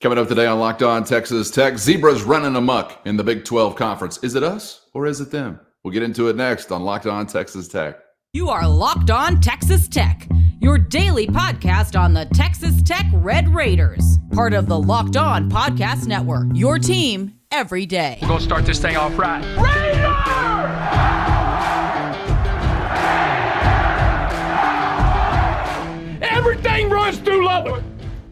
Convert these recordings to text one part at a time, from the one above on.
Coming up today on Locked On Texas Tech, Zebras running amok in the Big 12 Conference. Is it us or is it them? We'll get into it next on Locked On Texas Tech. You are Locked On Texas Tech, your daily podcast on the Texas Tech Red Raiders. Part of the Locked On Podcast Network, your team every day. We're going to start this thing off right. Raider! Everything runs through Lubbock.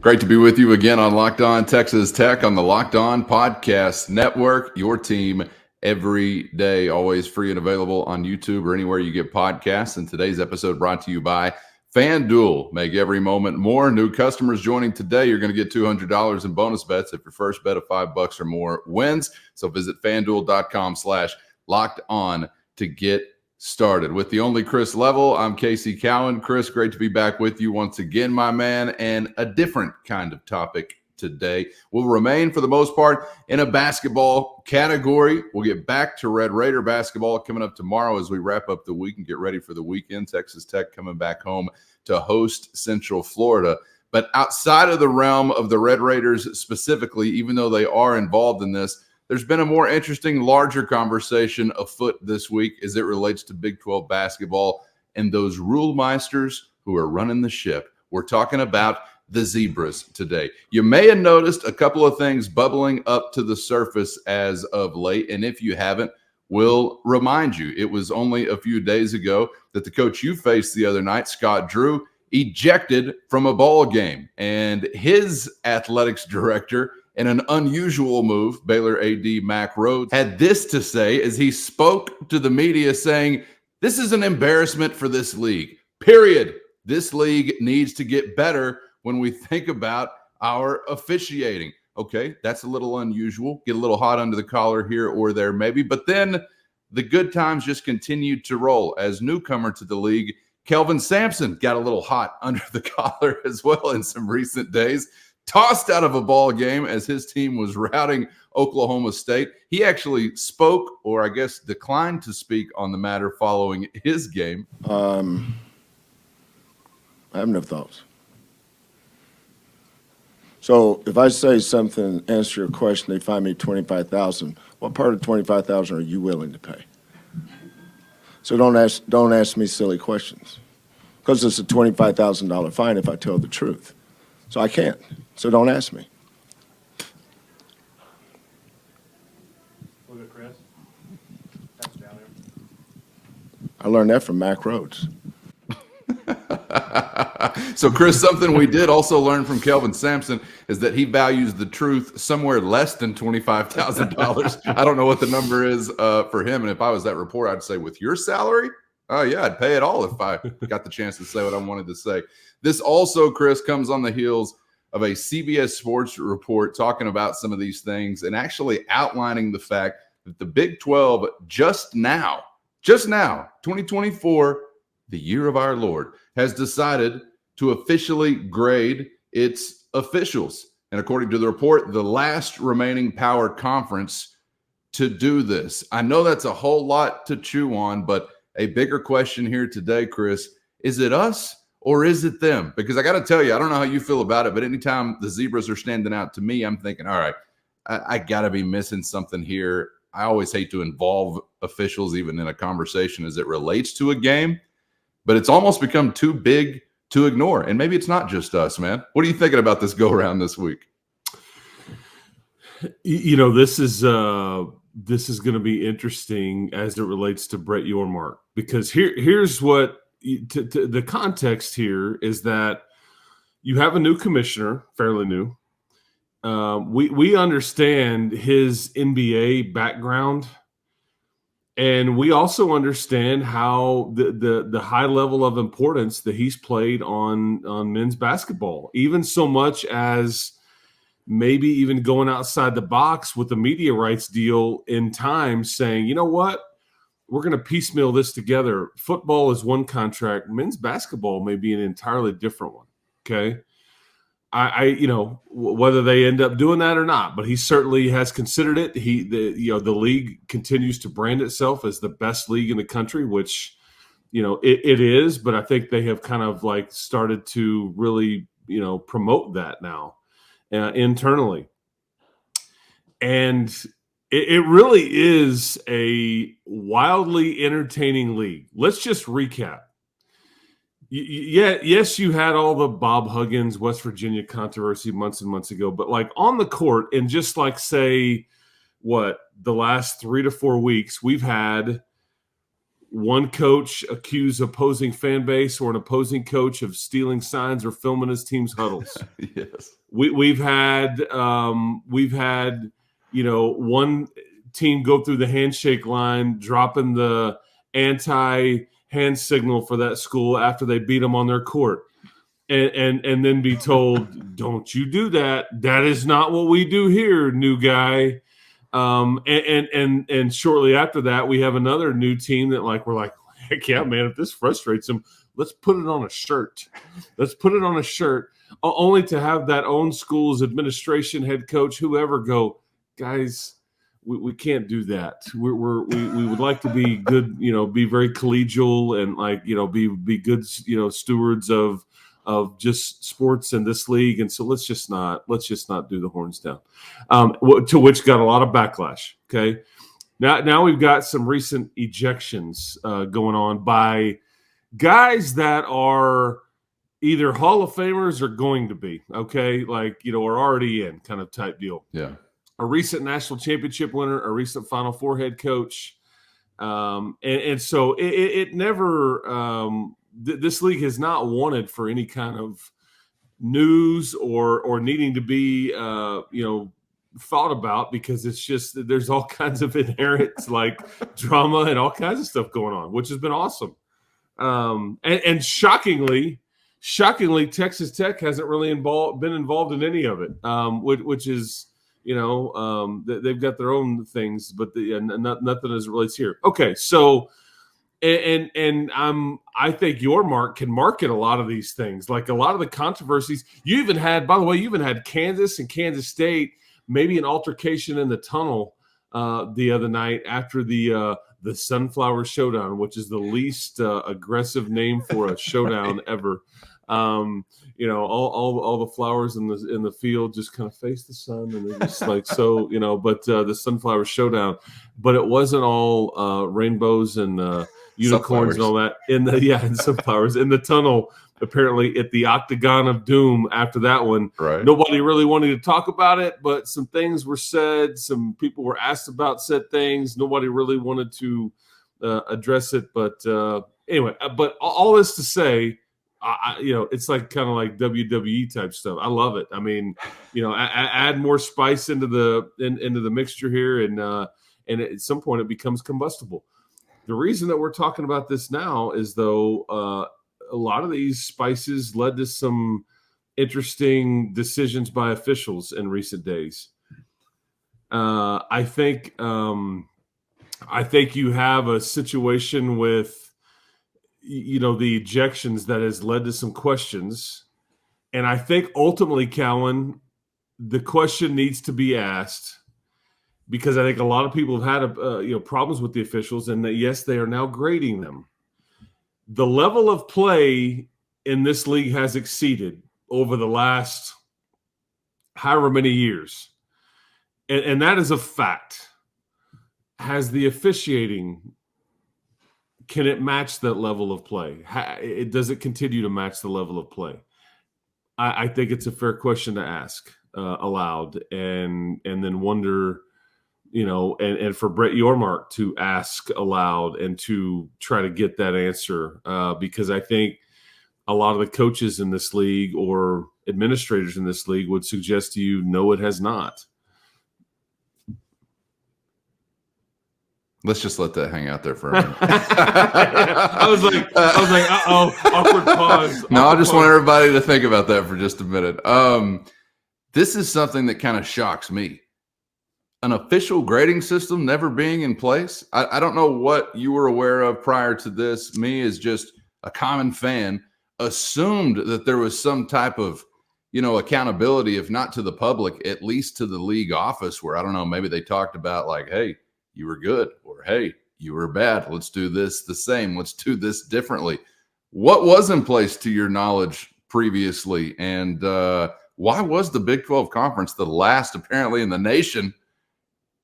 Great to be with you again on Locked On Texas Tech on the Locked On Podcast Network, your team every day, always free and available on YouTube or anywhere you get podcasts. And today's episode brought to you by FanDuel. Make every moment more. New customers joining today, you're going to get $200 in bonus bets if your first bet of $5 or more wins. So visit FanDuel.com/LockedOn to get started. With the only Chris Level, I'm Casey Cowan. Chris, great to be back with you once again, my man, and a different kind of topic today. We'll remain, for the most part, in a basketball category. We'll get back to Red Raider basketball coming up tomorrow as we wrap up the week and get ready for the weekend. Texas Tech coming back home to host Central Florida. But outside of the realm of the Red Raiders specifically, even though they are involved in this, there's been a more interesting, larger conversation afoot this week as it relates to Big 12 basketball and those rule meisters who are running the ship. We're talking about the Zebras today. You may have noticed a couple of things bubbling up to the surface as of late, and if you haven't, we'll remind you. It was only a few days ago that the coach you faced the other night, Scott Drew, ejected from a ball game, and his athletics director, in an unusual move, Baylor AD Mack Rhodes, had this to say as he spoke to the media saying, "This is an embarrassment for this league, period. This league needs to get better when we think about our officiating." Okay, that's a little unusual. Get a little hot under the collar here or there maybe. But then the good times just continued to roll. As newcomer to the league, Kelvin Sampson got a little hot under the collar as well in some recent days. Tossed out of a ball game as his team was routing Oklahoma State. He actually spoke, or I guess declined to speak on the matter following his game. I have no thoughts. So if I say something, answer your question, they fine me $25,000. What part of $25,000 are you willing to pay? So don't ask me silly questions, because it's a $25,000 fine if I tell the truth. So I can't. So don't ask me. Look at Chris. That's down there. I learned that from Mack Rhodes. So, Chris, something we did also learn from Kelvin Sampson is that he values the truth somewhere less than $25,000. I don't know what the number is for him. And if I was that reporter, I'd say, with your salary? Oh, yeah, I'd pay it all if I got the chance to say what I wanted to say. This also, Chris, comes on the heels of a CBS Sports report talking about some of these things and actually outlining the fact that the Big 12 just now, 2024, the year of our Lord, has decided to officially grade its officials. And according to the report, the last remaining power conference to do this. I know that's a whole lot to chew on, but a bigger question here today, Chris, is it us or is it them? Because I got to tell you, I don't know how you feel about it, but anytime the Zebras are standing out to me, I'm thinking, all right, I got to be missing something here. I always hate to involve officials even in a conversation as it relates to a game, but it's almost become too big to ignore. And maybe it's not just us, man. What are you thinking about this go-around this week? You know, this is going to be interesting as it relates to Brett Yormark, because here's what the context here is that you have a new commissioner, fairly new. We understand his NBA background, and we also understand how the high level of importance that he's played on men's basketball, even so much as maybe even going outside the box with the media rights deal in time, saying, you know what, we're going to piecemeal this together. Football is one contract. Men's basketball may be an entirely different one. Okay. Whether they end up doing that or not, but he certainly has considered it. The league continues to brand itself as the best league in the country, which, it is, but I think they have kind of like started to really, promote that now. internally. And it really is a wildly entertaining league. Let's just recap. Yes, you had all the Bob Huggins, West Virginia controversy months and months ago, but like on the court and just like say the last 3 to 4 weeks, we've had one coach accuse opposing fan base or an opposing coach of stealing signs or filming his team's huddles. Yes. We've had one team go through the handshake line, dropping the anti-hand signal for that school after they beat them on their court, and then be told, "Don't you do that? That is not what we do here, new guy." And shortly after that, we have another new team that we're like, heck yeah, man! If this frustrates them, let's put it on a shirt. Let's put it on a shirt. Only to have that own school's administration, head coach, whoever go, guys, we can't do that. We would like to be good, be very collegial and be good, stewards of just sports in this league. And so let's just not do the horns down. To which got a lot of backlash. Okay, now we've got some recent ejections going on by guys that are either Hall of Famers or going to be, okay, or already in kind of type deal. Yeah. A recent national championship winner, a recent Final Four head coach. And so it never, this league has not wanted for any kind of news or needing to be, thought about, because it's just, there's all kinds of inherent drama and all kinds of stuff going on, which has been awesome. And shockingly, Texas Tech hasn't really been involved in any of it, which is, they've got their own things, but nothing as it relates here. Okay, so I think your mark can market a lot of these things, like a lot of the controversies. You even had Kansas and Kansas State, maybe an altercation in the tunnel the other night after the Sunflower Showdown, which is the least aggressive name for a showdown ever. All the flowers in the field just kind of face the sun, and they're just but the Sunflower Showdown, but it wasn't all rainbows and unicorns and all that and sunflowers in the tunnel. Apparently at the Octagon of Doom after that one, right. Nobody really wanted to talk about it, but some things were said. Some people were asked about said things. Nobody really wanted to address it. But anyway, but all this to say, it's kind of like WWE type stuff. I love it. I mean, add more spice into the mixture here, and at some point it becomes combustible. The reason that we're talking about this now is though a lot of these spices led to some interesting decisions by officials in recent days. I think you have a situation with the ejections that has led to some questions, and I think ultimately, Cowan, the question needs to be asked, because I think a lot of people have had problems with the officials, and that yes, they are now grading them. The level of play in this league has exceeded over the last however many years. And that is a fact. Has the officiating, can it match that level of play? Does it continue to match the level of play? I think it's a fair question to ask aloud, and then wonder, and for Brett Yormark to ask aloud and to try to get that answer, because I think a lot of the coaches in this league or administrators in this league would suggest to you, no, it has not. Let's just let that hang out there for a minute. I was like, uh-oh, awkward pause. I just want everybody to think about that for just a minute. This is something that kind of shocks me. An official grading system never being in place. I don't know what you were aware of prior to this. Me, as just a common fan, assumed that there was some type of, accountability, if not to the public, at least to the league office, where, I don't know, maybe they talked about hey, you were good, or hey, you were bad. Let's do this the same. Let's do this differently. What was in place to your knowledge previously? And why was the Big 12 Conference the last, apparently, in the nation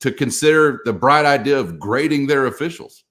to consider the bright idea of grading their officials?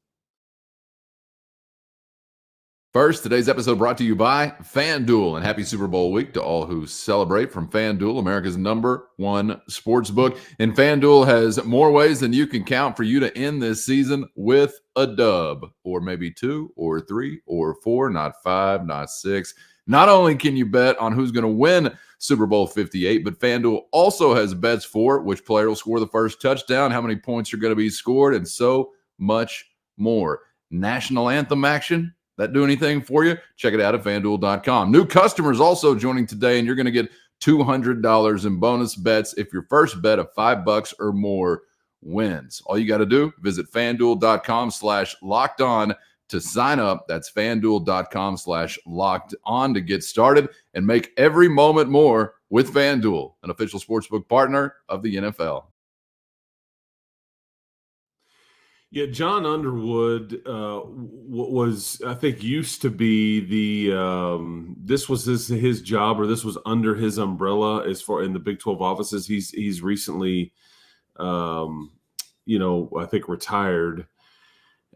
First, today's episode brought to you by FanDuel, and happy Super Bowl week to all who celebrate from FanDuel, America's #1 sports book. And FanDuel has more ways than you can count for you to end this season with a dub, or maybe 2 or 3 or 4, not 5, not 6. Not only can you bet on who's going to win Super Bowl 58, but FanDuel also has bets for which player will score the first touchdown, how many points are going to be scored, and so much more. National anthem action? That do anything for you? Check it out at FanDuel.com. New customers also joining today, and you're going to get $200 in bonus bets if your first bet of $5 or more wins. All you got to do, visit FanDuel.com/LockedOn to sign up. That's FanDuel.com/LockedOn to get started and make every moment more with FanDuel, an official sportsbook partner of the NFL. Yeah, John Underwood was, I think, used to be this was his job, or this was under his umbrella as far in the Big 12 offices. He's recently, I think retired,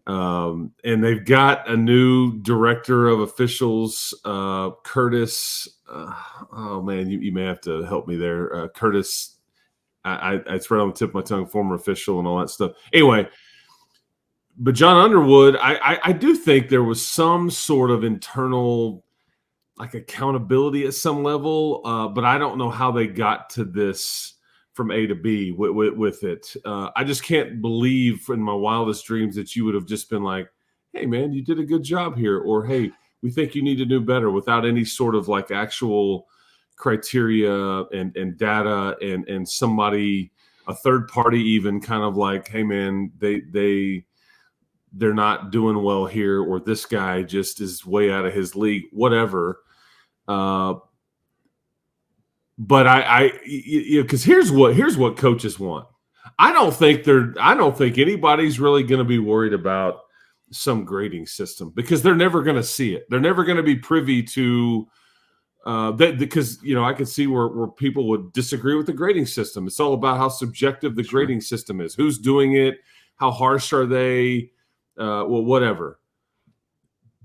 and they've got a new director of officials, Curtis. Oh man, you may have to help me there, Curtis. It's right on the tip of my tongue. Former official and all that stuff. Anyway. But John Underwood, I do think there was some sort of internal accountability at some level, but I don't know how they got to this from A to B with it. I just can't believe in my wildest dreams that you would have just been like, hey, man, you did a good job here, or hey, we think you need to do better, without any sort of actual criteria and data and somebody, a third party even kind of hey, man, they're not doing well here, or this guy just is way out of his league, whatever. But because here's what coaches want. I don't think anybody's really going to be worried about some grading system, because they're never going to see it. They're never going to be privy to that, because I can see where people would disagree with the grading system. It's all about how subjective the grading system is. Who's doing it? How harsh are they? Whatever.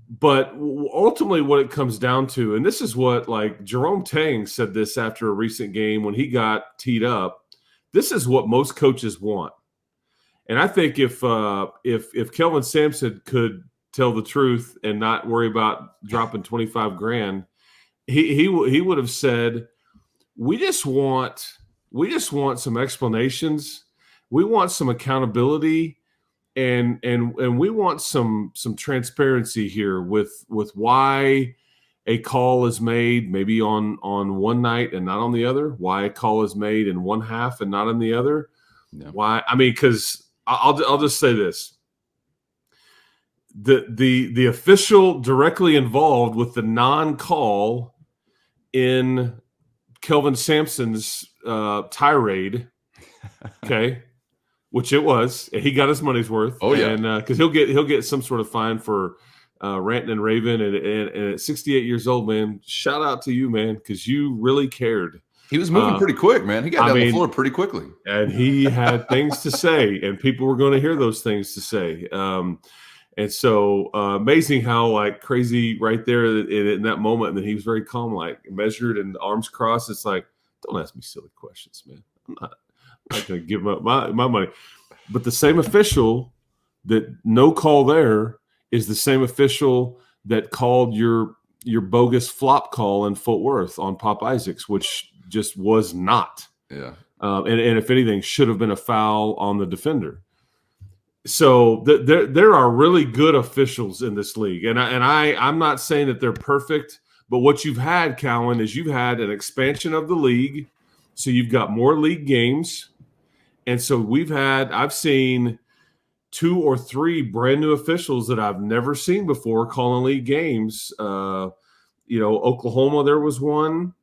But ultimately what it comes down to, and this is what Jerome Tang said this after a recent game when he got teed up, this is what most coaches want. And I think if Kelvin Sampson could tell the truth and not worry about dropping $25,000, he would have said, we just want some explanations. We want some accountability. And we want some transparency here with why a call is made maybe on one night and not on the other. Why a call is made in one half and not in the other. Yeah. Why? I mean, because I'll just say this: the official directly involved with the non-call in Kelvin Sampson's tirade. Okay. Which it was. He got his money's worth. Oh yeah, and because he'll get some sort of fine for ranting and raving. And at 68 years old, man, shout out to you, man, because you really cared. He was moving pretty quick, man. He got down the floor pretty quickly, and he had things to say, and people were going to hear those things to say. And so amazing how crazy right there in that moment. And then he was very calm, measured and arms crossed. It's don't ask me silly questions, man. I'm not going to give up my money. But the same official that no call there is the same official that called your bogus flop call in Fort Worth on Pop Isaacs, which just was not. Yeah. And if anything, should have been a foul on the defender. So there are really good officials in this league. And I'm not saying that they're perfect, but what you've had, Cowan, is you've had an expansion of the league. So you've got more league games. And so I've seen 2 or 3 brand new officials that I've never seen before calling league games. Oklahoma, there was one.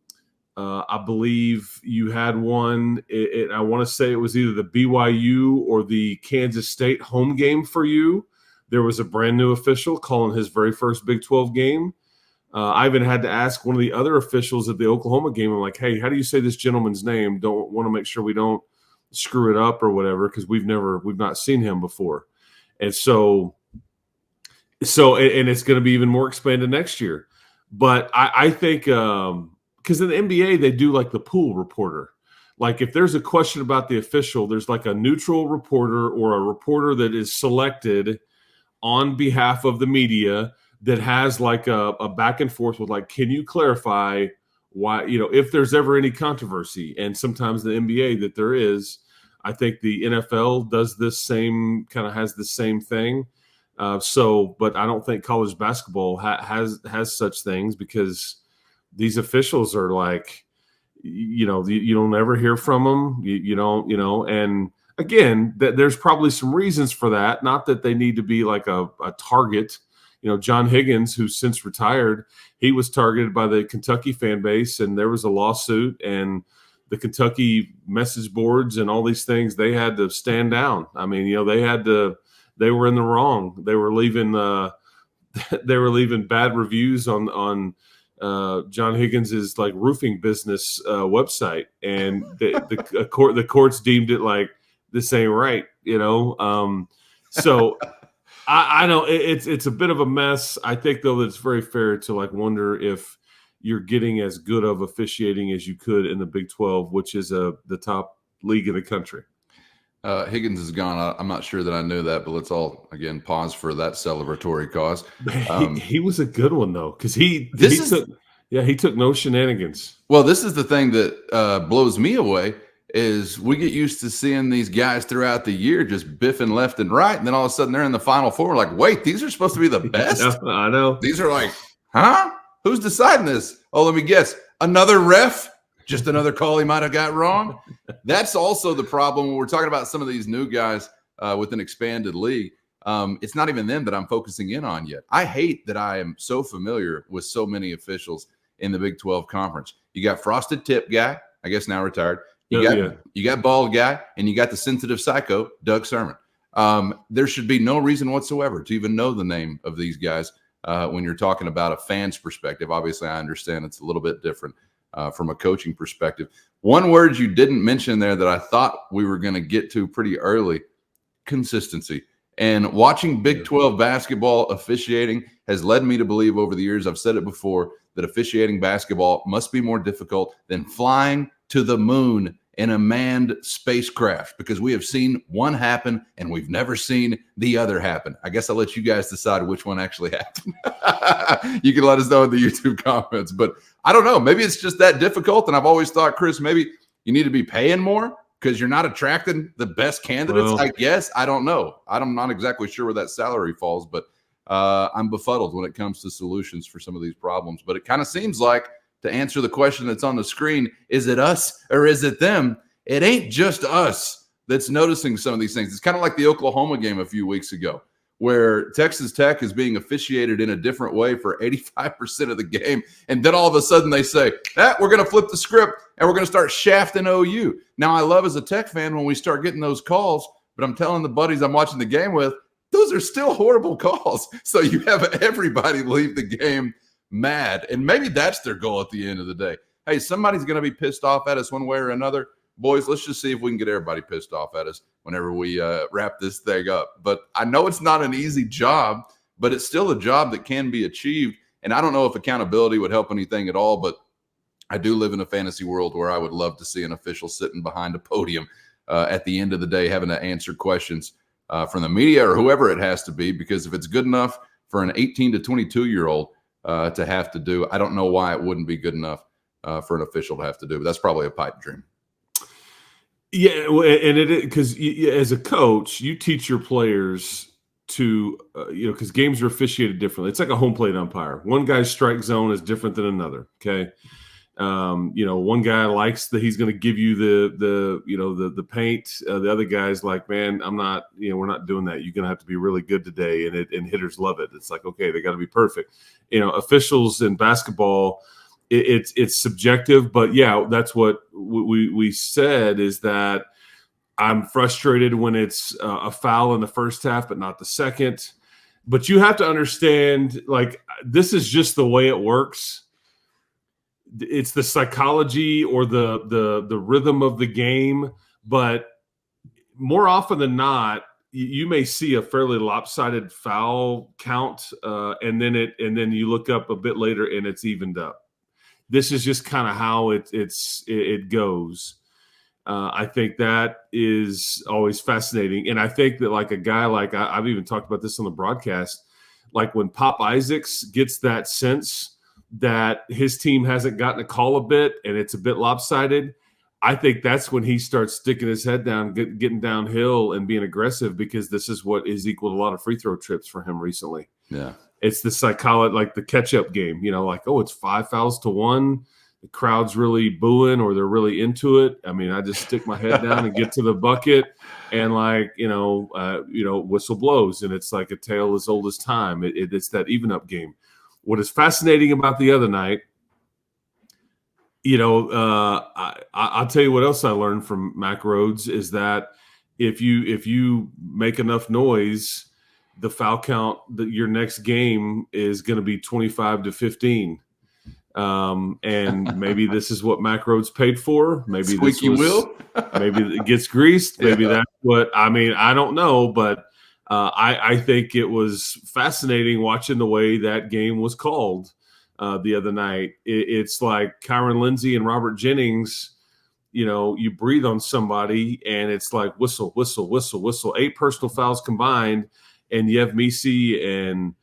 I believe you had one. I want to say it was either the BYU or the Kansas State home game for you. There was a brand new official calling his very first Big 12 game. I even had to ask one of the other officials at the Oklahoma game. I'm like, hey, how do you say this gentleman's name? Don't want to make sure we don't screw it up or whatever, because we've not seen him before. And so and it's going to be even more expanded next year. But I think because in the NBA, they do like the pool reporter. Like if there's a question about the official, there's like a neutral reporter or a reporter that is selected on behalf of the media that has like a back and forth with like, can you clarify why, if there's ever any controversy? And sometimes the NBA that there is, I think the NFL does this same, kind of has the same thing. But I don't think college basketball has such things, because these officials are like, you don't ever hear from them. You don't, and again, there's probably some reasons for that. Not that they need to be like a target. John Higgins, who's since retired, he was targeted by the Kentucky fan base, and there was a lawsuit, and the Kentucky message boards and all these things, they had to stand down. I mean, they were in the wrong. They were leaving bad reviews on John Higgins's like roofing business website, and the courts deemed it like, this ain't right, So I know it's a bit of a mess. I think though that it's very fair to like wonder if you're getting as good of officiating as you could in the Big 12, which is the top league in the country. Higgins is gone. I'm not sure that I knew that, but let's all again pause for that celebratory cause. He was a good one though, because he took no shenanigans. Well, this is the thing that blows me away, is we get used to seeing these guys throughout the year just biffing left and right, and then all of a sudden they're in the Final Four. We're like, wait, these are supposed to be the best? I know. These are like, huh? Who's deciding this? Oh, let me guess. Another ref? Just another call he might have got wrong? That's also the problem when we're talking about some of these new guys with an expanded league. It's not even them that I'm focusing in on yet. I hate that I am so familiar with so many officials in the Big 12 Conference. You got Frosted Tip guy, I guess now retired. You got bald guy, and you got the sensitive psycho, Doug Sermon. There should be no reason whatsoever to even know the name of these guys when you're talking about a fan's perspective. Obviously, I understand it's a little bit different from a coaching perspective. One word you didn't mention there that I thought we were going to get to pretty early: consistency. And watching Big 12 basketball officiating has led me to believe over the years, I've said it before, that officiating basketball must be more difficult than flying to the moon in a manned spacecraft, because we have seen one happen and we've never seen the other happen. I guess I'll let you guys decide which one actually happened. You can let us know in the YouTube comments, but I don't know. Maybe it's just that difficult. And I've always thought, Chris, maybe you need to be paying more because you're not attracting the best candidates. Well, I guess. I don't know. I'm not exactly sure where that salary falls, but I'm befuddled when it comes to solutions for some of these problems. But it kind of seems like, to answer the question that's on the screen, is it us or is it them? It ain't just us that's noticing some of these things. It's kind of like the Oklahoma game a few weeks ago, where Texas Tech is being officiated in a different way for 85% of the game. And then all of a sudden they say, we're going to flip the script and we're going to start shafting OU. Now, I love as a Tech fan when we start getting those calls, but I'm telling the buddies I'm watching the game with, those are still horrible calls. So you have everybody leave the game mad, and maybe that's their goal at the end of the day. Hey, somebody's going to be pissed off at us one way or another. Boys, let's just see if we can get everybody pissed off at us whenever we wrap this thing up. But I know it's not an easy job, but it's still a job that can be achieved. And I don't know if accountability would help anything at all, but I do live in a fantasy world where I would love to see an official sitting behind a podium at the end of the day, having to answer questions from the media or whoever it has to be, because if it's good enough for an 18 to 22-year-old to have to do, I don't know why it wouldn't be good enough for an official to have to do. But that's probably a pipe dream. Yeah, and it is, because as a coach, you teach your players to, because games are officiated differently. It's like a home plate umpire. One guy's strike zone is different than another. Okay, one guy likes that he's going to give you the paint. The other guy's like, man, I'm not. We're not doing that. You're going to have to be really good today, and hitters love it. It's like, okay, they got to be perfect. Officials in basketball, it's subjective, but yeah, that's what we said, is that I'm frustrated when it's a foul in the first half, but not the second. But you have to understand, like, this is just the way it works. It's the psychology or the rhythm of the game. But more often than not, you may see a fairly lopsided foul count, and then you look up a bit later and it's evened up. This is just kind of how it goes. I think that is always fascinating. And I think that, like, a guy like I've even talked about this on the broadcast, like when Pop Isaacs gets that sense that his team hasn't gotten a call a bit and it's a bit lopsided, I think that's when he starts sticking his head down, getting downhill and being aggressive, because this is what is equal to a lot of free throw trips for him recently. Yeah. It's the psychology, like the catch-up game, like, oh, it's 5 fouls to 1. The crowd's really booing or they're really into it. I mean, I just stick my head down and get to the bucket and, like, whistle blows, and it's like a tale as old as time. It's that even-up game. What is fascinating about the other night, I'll tell you what else I learned from Mac Rhodes is that if you make enough noise, the foul count that your next game is going to be 25-15. And maybe this is what Mac Rhodes paid for. Maybe Squeaky wheel. Maybe it gets greased. Maybe that's what I mean. I don't know, but I think it was fascinating watching the way that game was called the other night. It's like Kyron Lindsey and Robert Jennings. You breathe on somebody, and it's like whistle, whistle, whistle, whistle. 8 personal fouls combined, and Yev Misi and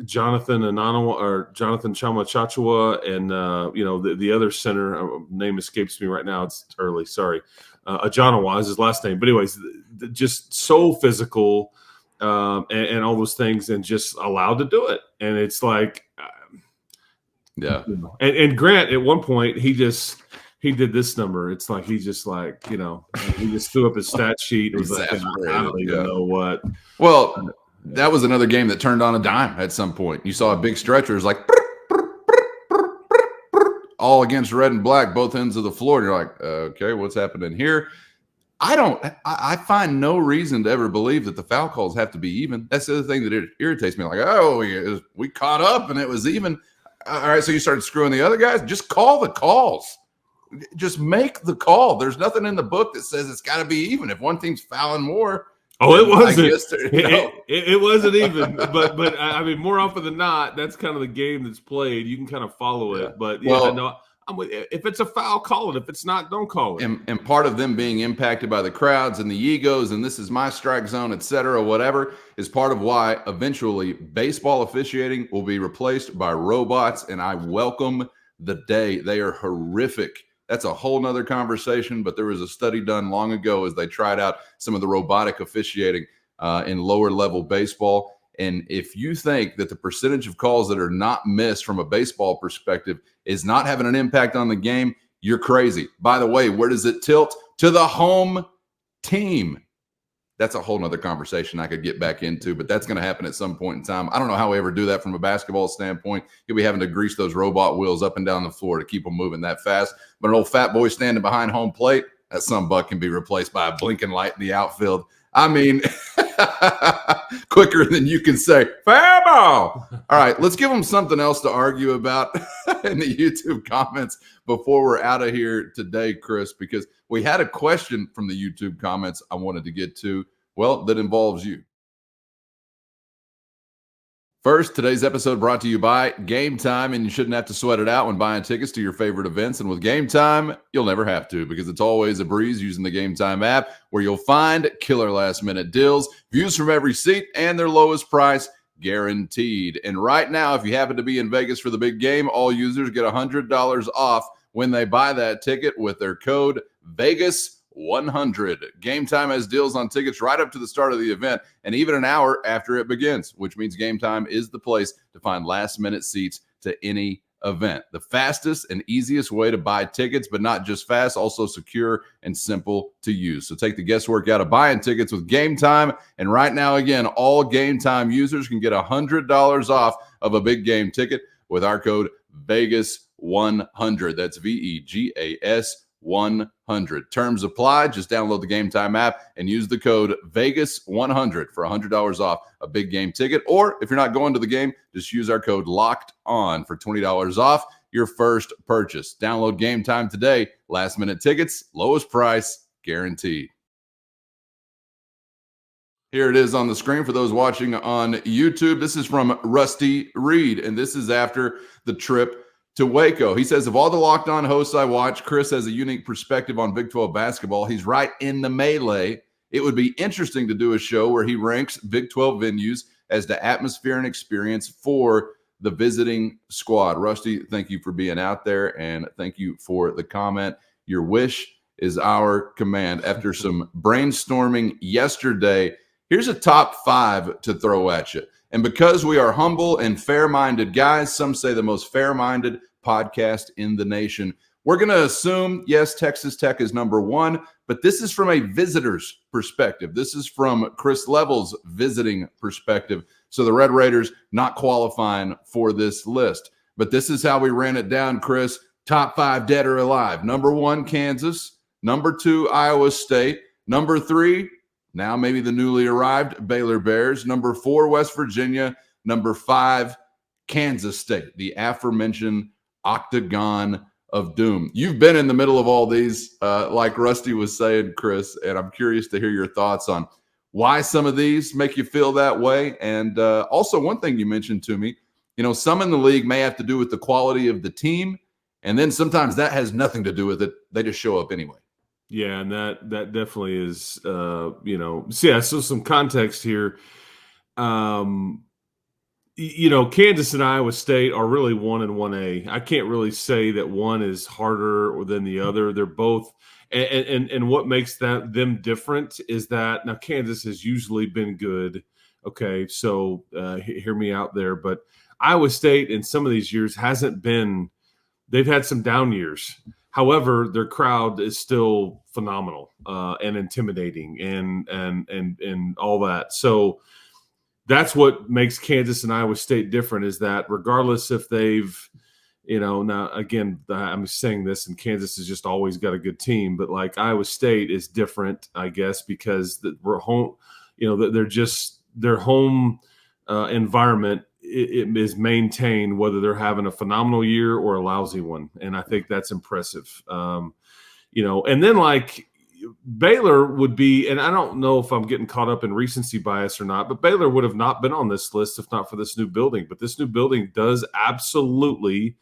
Jonathan Ananawa or Jonathan Chama Chachua and the other center, name escapes me right now. It's early, sorry. Ajanawa is his last name. But anyways, just so physical and all those things, and just allowed to do it. And it's like, And Grant, at one point, he did this number. It's like he just he just threw up his stat sheet. It was like, I don't even know what. Well, that was another game that turned on a dime at some point. You saw a big stretcher. It was like all against red and black, both ends of the floor. And you're like, okay, what's happening here? I find no reason to ever believe that the foul calls have to be even. That's the other thing that irritates me. Like, oh, we caught up and it was even. All right, so you started screwing the other guys? Just call the calls. Just make the call. There's nothing in the book that says it's got to be even. If one team's fouling more. Oh, it wasn't. It wasn't even. But I mean, more often than not, that's kind of the game that's played. You can kind of follow it. But if it's a foul, call it. If it's not, don't call it. And part of them being impacted by the crowds and the egos and this is my strike zone, et cetera, whatever, is part of why eventually baseball officiating will be replaced by robots. And I welcome the day. They are horrific. That's a whole nother conversation, but there was a study done long ago as they tried out some of the robotic officiating in lower level baseball. And if you think that the percentage of calls that are not missed from a baseball perspective is not having an impact on the game, you're crazy. By the way, where does it tilt? To the home team. That's a whole nother conversation I could get back into, but that's going to happen at some point in time. I don't know how we ever do that from a basketball standpoint. You'll be having to grease those robot wheels up and down the floor to keep them moving that fast. But an old fat boy standing behind home plate, that sunbuck can be replaced by a blinking light in the outfield. I mean, quicker than you can say, foul ball. All right, let's give them something else to argue about in the YouTube comments before we're out of here today, Chris, because we had a question from the YouTube comments I wanted to get to, well, that involves you. First, today's episode brought to you by Gametime, and you shouldn't have to sweat it out when buying tickets to your favorite events. And with Gametime, you'll never have to, because it's always a breeze using the Gametime app, where you'll find killer last-minute deals, views from every seat, and their lowest price guaranteed. And right now, if you happen to be in Vegas for the big game, all users get $100 off when they buy that ticket with their code VEGAS100. Gametime has deals on tickets right up to the start of the event and even an hour after it begins, which means Gametime is the place to find last-minute seats to any event. The fastest and easiest way to buy tickets, but not just fast, also secure and simple to use. So take the guesswork out of buying tickets with Gametime. And right now, again, all Gametime users can get $100 off of a big game ticket with our code VEGAS100. That's VEGAS 100. Terms apply. Just download the Gametime app and use the code Vegas100 for $100 off a big game ticket. Or if you're not going to the game, just use our code Locked On for $20 off your first purchase. Download Gametime today. Last minute tickets, lowest price guaranteed. Here it is on the screen for those watching on YouTube. This is from Rusty Reed, and this is after the trip to Waco. He says, of all the Locked On hosts I watch, Chris has a unique perspective on Big 12 basketball. He's right in the melee. It would be interesting to do a show where he ranks Big 12 venues as the atmosphere and experience for the visiting squad. Rusty, thank you for being out there, and thank you for the comment. Your wish is our command. After some brainstorming yesterday, here's a top 5 to throw at you. And because we are humble and fair-minded guys, some say the most fair-minded podcast in the nation, we're going to assume, yes, Texas Tech is number 1, but this is from a visitor's perspective. This is from Chris Level's visiting perspective. So the Red Raiders not qualifying for this list. But this is how we ran it down, Chris. Top 5 dead or alive. Number 1, Kansas. Number 2, Iowa State. Number 3, now maybe the newly arrived Baylor Bears. Number 4, West Virginia. Number 5, Kansas State, the aforementioned Octagon of Doom. You've been in the middle of all these, like Rusty was saying, Chris, and I'm curious to hear your thoughts on why some of these make you feel that way. And also one thing you mentioned to me, some in the league may have to do with the quality of the team, and then sometimes that has nothing to do with it. They just show up anyway. Yeah, and that definitely is, so some context here. Kansas and Iowa State are really 1 and 1A. I can't really say that one is harder than the other. They're both, and what makes them different is that now Kansas has usually been good. Okay, so hear me out there, but Iowa State in some of these years hasn't been. They've had some down years. However, their crowd is still phenomenal and intimidating and all that. So that's what makes Kansas and Iowa State different, is that regardless if they've, now again, I'm saying this, and Kansas has just always got a good team, but like Iowa State is different, I guess, because we're home, their home environment it is maintained whether they're having a phenomenal year or a lousy one. And I think that's impressive. And then like Baylor would be, and I don't know if I'm getting caught up in recency bias or not, but Baylor would have not been on this list if not for this new building. But this new building does absolutely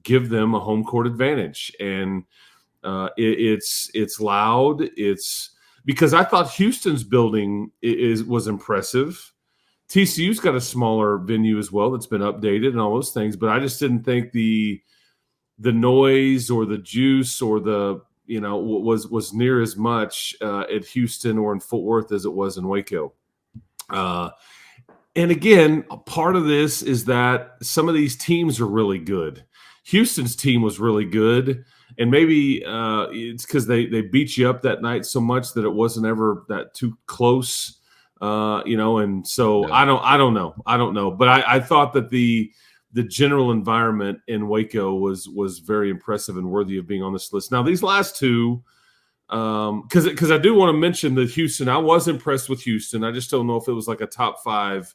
give them a home court advantage. And it's loud. It's because I thought Houston's building was impressive. TCU's got a smaller venue as well that's been updated and all those things, but I just didn't think the noise or the juice or the was near as much at Houston or in Fort Worth as it was in Waco. And again, part of this is that some of these teams are really good. Houston's team was really good, and maybe it's because they beat you up that night so much that it wasn't ever that too close. And so yeah. I don't know. But I thought that the general environment in Waco was very impressive and worthy of being on this list. Now, these last two, because I do want to mention that Houston, I was impressed with Houston. I just don't know if it was like a top 5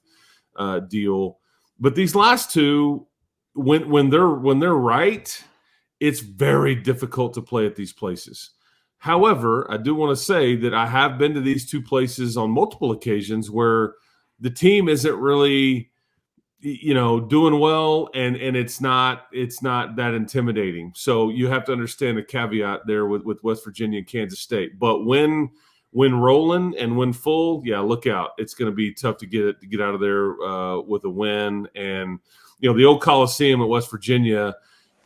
deal. But these last two, when they're right, it's very difficult to play at these places. However, I do want to say that I have been to these two places on multiple occasions where the team isn't really, doing well, and it's not that intimidating. So you have to understand the caveat there with West Virginia and Kansas State. But when rolling and when full, yeah, look out. It's going to be tough to get out of there with a win. And the old Coliseum at West Virginia,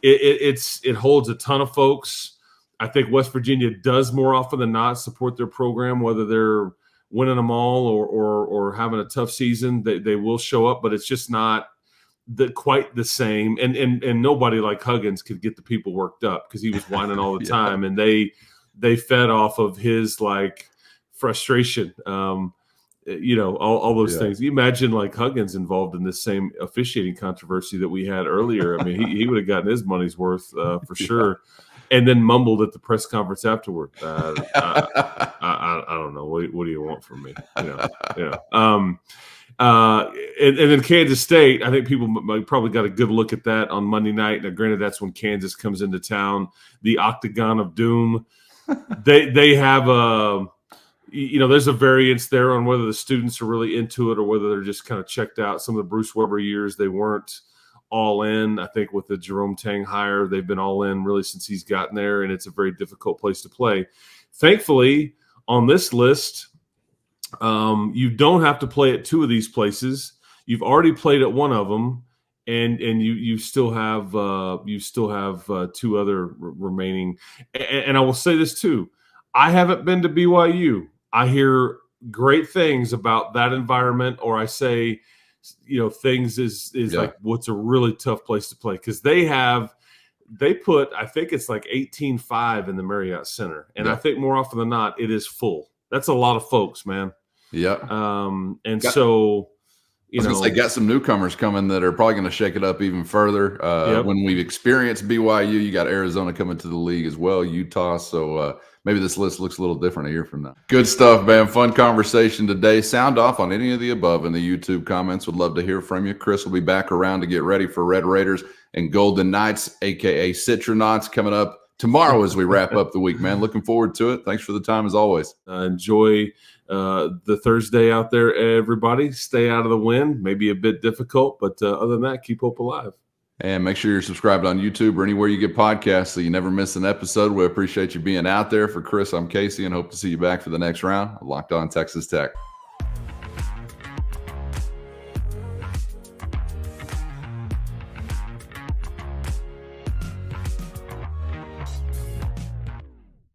it holds a ton of folks. I think West Virginia does more often than not support their program, whether they're winning them all or having a tough season. They will show up, but it's just not quite the same. And nobody like Huggins could get the people worked up because he was whining all the time, and they fed off of his like frustration. All those things. You imagine like Huggins involved in this same officiating controversy that we had earlier. I mean, he would have gotten his money's worth for sure. and then mumbled at the press conference afterward. I don't know. What do you want from me? And then Kansas State, I think people probably got a good look at that on Monday night. Now, granted, that's when Kansas comes into town, the Octagon of Doom. They have there's a variance there on whether the students are really into it or whether they're just kind of checked out. Some of the Bruce Weber years, they weren't all in. I think with the Jerome Tang hire, they've been all in really since he's gotten there, and it's a very difficult place to play. Thankfully, on this list, you don't have to play at two of these places. You've already played at one of them, and you still have two other remaining. And I will say this too: I haven't been to BYU. I hear great things about that environment, or I say, things is like what's a really tough place to play because they put, I think it's like 18,500 in the Marriott Center, and I think more often than not it is full. That's a lot of folks, man. Yeah. So they got some newcomers coming that are probably going to shake it up even further. When we've experienced BYU, you got Arizona coming to the league as well, Utah. So maybe this list looks a little different a year from now. Good stuff, man. Fun conversation today. Sound off on any of the above in the YouTube comments. Would love to hear from you. Chris will be back around to get ready for Red Raiders and Golden Knights, a.k.a. Citronauts, coming up tomorrow as we wrap up the week, man. Looking forward to it. Thanks for the time as always. Enjoy the Thursday out there, everybody. Stay out of the wind. Maybe a bit difficult, but other than that, keep hope alive. And make sure you're subscribed on YouTube or anywhere you get podcasts so you never miss an episode. We appreciate you being out there. For Chris, I'm Casey, and hope to see you back for the next round of Locked On Texas Tech.